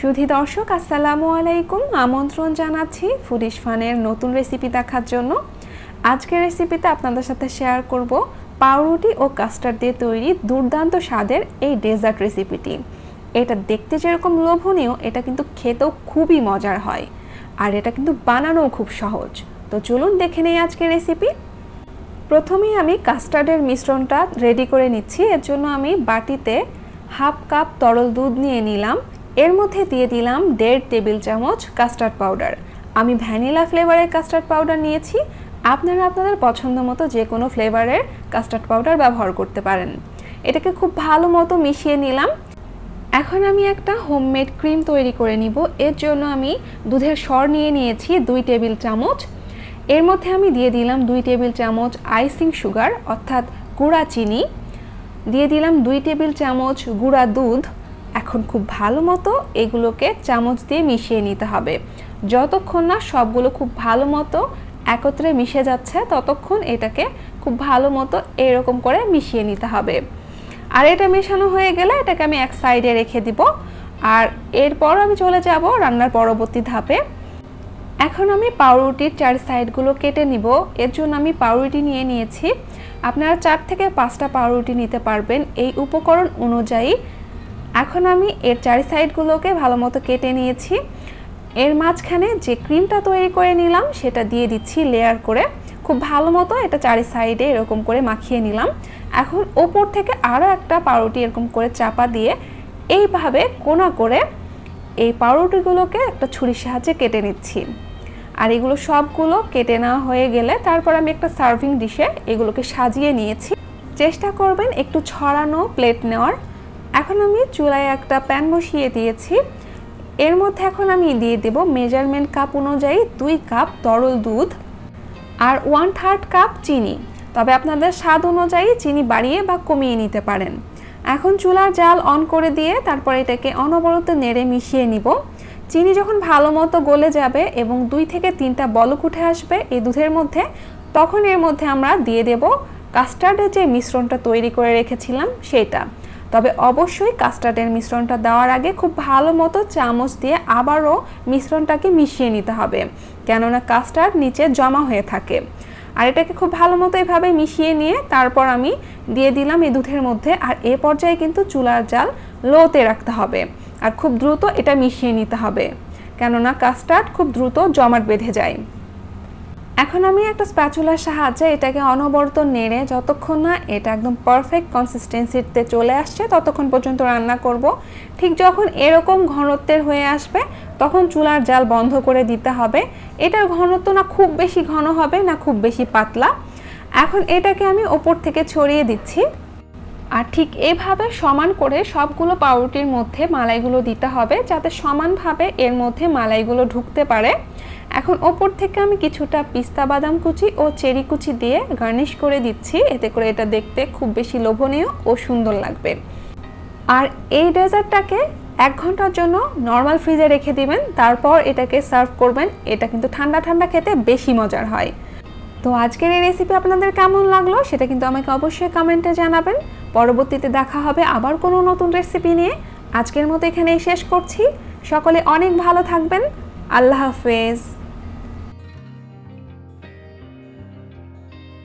সুধী দর্শক আসসালামু আলাইকুম, আমন্ত্রণ জানাচ্ছি ফুডিশ ফানের নতুন রেসিপি দেখার জন্য। আজকের রেসিপিতে আপনাদের সাথে শেয়ার করব পাউরুটি ও কাস্টার্ড দিয়ে তৈরি দুর্দান্ত স্বাদের এই ডেজার্ট রেসিপিটি। এটা দেখতে যেরকম লোভনীয়, এটা কিন্তু খেতেও খুবই মজার হয়, আর এটা কিন্তু বানানোও খুব সহজ। তো চলুন দেখে নেই আজকের রেসিপি। প্রথমেই আমি কাস্টার্ডের মিশ্রণটা রেডি করে নিচ্ছি। এর জন্য আমি বাটিতে হাফ কাপ তরল দুধ নিয়ে নিলাম। এর মধ্যে দিয়ে দিলাম 1.5 টেবিল চামচ কাস্টার্ড পাউডার। আমি ভ্যানিলা ফ্লেভারের কাস্টার্ড পাউডার নিয়েছি, আপনারা আপনাদের পছন্দ মতো যে কোনো ফ্লেভারের কাস্টার্ড পাউডার ব্যবহার করতে পারেন। এটাকে খুব ভালো মতো মিশিয়ে নিলাম। এখন আমি একটা হোমমেড ক্রিম তৈরি করে নিব। এর জন্য আমি দুধের সর নিয়ে নিয়েছি 2 টেবিল চামচ। এর মধ্যে আমি দিয়ে দিলাম 2 টেবিল চামচ আইসিং সুগার অর্থাৎ গুঁড়া চিনি, দিয়ে দিলাম 2 টেবিল চামচ গুঁড়া দুধ। এখন খুব ভালো মতো এগুলোকে চামচ দিয়ে মিশিয়ে নিতে হবে। যতক্ষণ না সবগুলো খুব ভালো মতো একত্রে মিশে যাচ্ছে ততক্ষণ এটাকে খুব ভালো মতো এরকম করে মিশিয়ে নিতে হবে। আর এটা মেশানো হয়ে গেলে এটাকে আমি এক সাইডে রেখে দিব। আর এরপর আমি চলে যাব রান্নার পরবর্তী ধাপে। এখন আমি পাউরুটির 4 সাইডগুলো কেটে নিব। এর জন্য আমি পাউরুটি নিয়ে নিয়েছি। আপনারা 4 থেকে 5টা পাউরুটি নিতে পারবেন এই উপকরণ অনুযায়ী। এখন আমি এর 4 সাইডগুলোকে ভালো মতো কেটে নিয়েছি। এর মাঝখানে যে ক্রিমটা তৈরি করে নিলাম সেটা দিয়ে দিচ্ছি লেয়ার করে। খুব ভালো মতো এটা 4 সাইডে এরকম করে মাখিয়ে নিলাম। এখন ওপর থেকে আরও একটা পাউরুটি এরকম করে চাপা দিয়ে এইভাবে কোনা করে এই পাউরুটিগুলোকে একটা ছুরির সাহায্যে কেটে নিচ্ছি। আর এগুলো সবগুলো কেটে নেওয়া হয়ে গেলে তারপর আমি একটা সার্ভিং ডিশে এগুলোকে সাজিয়ে নিয়েছি। চেষ্টা করবেন একটু ছড়ানো প্লেট নেওয়ার। এখন আমি চুলায় একটা প্যান বসিয়ে দিয়েছি। এর মধ্যে এখন আমি দিয়ে দেব মেজারমেন্ট কাপ অনুযায়ী 2 কাপ তরল দুধ আর 1/3 কাপ চিনি। তবে আপনাদের স্বাদ অনুযায়ী চিনি বাড়িয়ে বা কমিয়ে নিতে পারেন। এখন চুলার জাল অন করে দিয়ে তারপর এটাকে অনবরত নেড়ে মিশিয়ে নিব। চিনি যখন ভালো মতো গলে যাবে এবং 2 থেকে 3টা বলক উঠে আসবে এই দুধের মধ্যে, তখন এর মধ্যে আমরা দিয়ে দেব কাস্টার্ডের যে মিশ্রণটা তৈরি করে রেখেছিলাম সেটা। তবে অবশ্যই কাস্টার্ডের মিশ্রণটা দেওয়ার আগে খুব ভালো মতো চামচ দিয়ে আবারও মিশ্রণটাকে মিশিয়ে নিতে হবে, কেননা কাস্টার্ড নিচে জমা হয়ে থাকে। আর এটাকে খুব ভালো মতো এভাবে মিশিয়ে নিয়ে তারপর আমি দিয়ে দিলাম এই দুধের মধ্যে। আর এ পর্যায়ে কিন্তু চুলার জাল লোতে রাখতে হবে আর খুব দ্রুত এটা মিশিয়ে নিতে হবে, কেননা কাস্টার্ড খুব দ্রুত জমাট বেঁধে যায়। এখন আমি একটা স্প্যাচুলার সাহায্যে এটাকে অনবরত নেড়ে যতক্ষণ না এটা একদম পারফেক্ট কনসিস্টেন্সিতে চলে আসছে ততক্ষণ পর্যন্ত রান্না করব। ঠিক যখন এরকম ঘনত্বের হয়ে আসবে তখন চুলার জাল বন্ধ করে দিতে হবে। এটার ঘনত্ব না খুব বেশি ঘন হবে না খুব বেশি পাতলা। এখন এটাকে আমি ওপর থেকে ছড়িয়ে দিচ্ছি। আর ঠিক এভাবে সমান করে সবগুলো পাউরুটির মধ্যে মালাইগুলো দিতে হবে যাতে সমানভাবে এর মধ্যে মালাইগুলো ঢুকতে পারে। এখন ওপর থেকে আমি কিছুটা পিস্তা বাদাম কুচি ও চেরি কুচি দিয়ে গার্নিশ করে দিচ্ছি, এতে করে এটা দেখতে খুব বেশি লোভনীয় ও সুন্দর লাগবে। আর এই ডেজার্টটাকে 1 ঘন্টার জন্য নর্মাল ফ্রিজে রেখে দিবেন, তারপর এটাকে সার্ভ করবেন। এটা কিন্তু ঠান্ডা ঠান্ডা খেতে বেশি মজার হয়। তো আজকের এই রেসিপি আপনাদের কেমন লাগলো সেটা কিন্তু আমাকে অবশ্যই কমেন্টে জানাবেন। পরবর্তীতে দেখা হবে আবার কোনো নতুন রেসিপি নিয়ে। আজকের মতো এখানেই শেষ করছি। সকলে অনেক ভালো থাকবেন। আল্লাহ হাফেজ।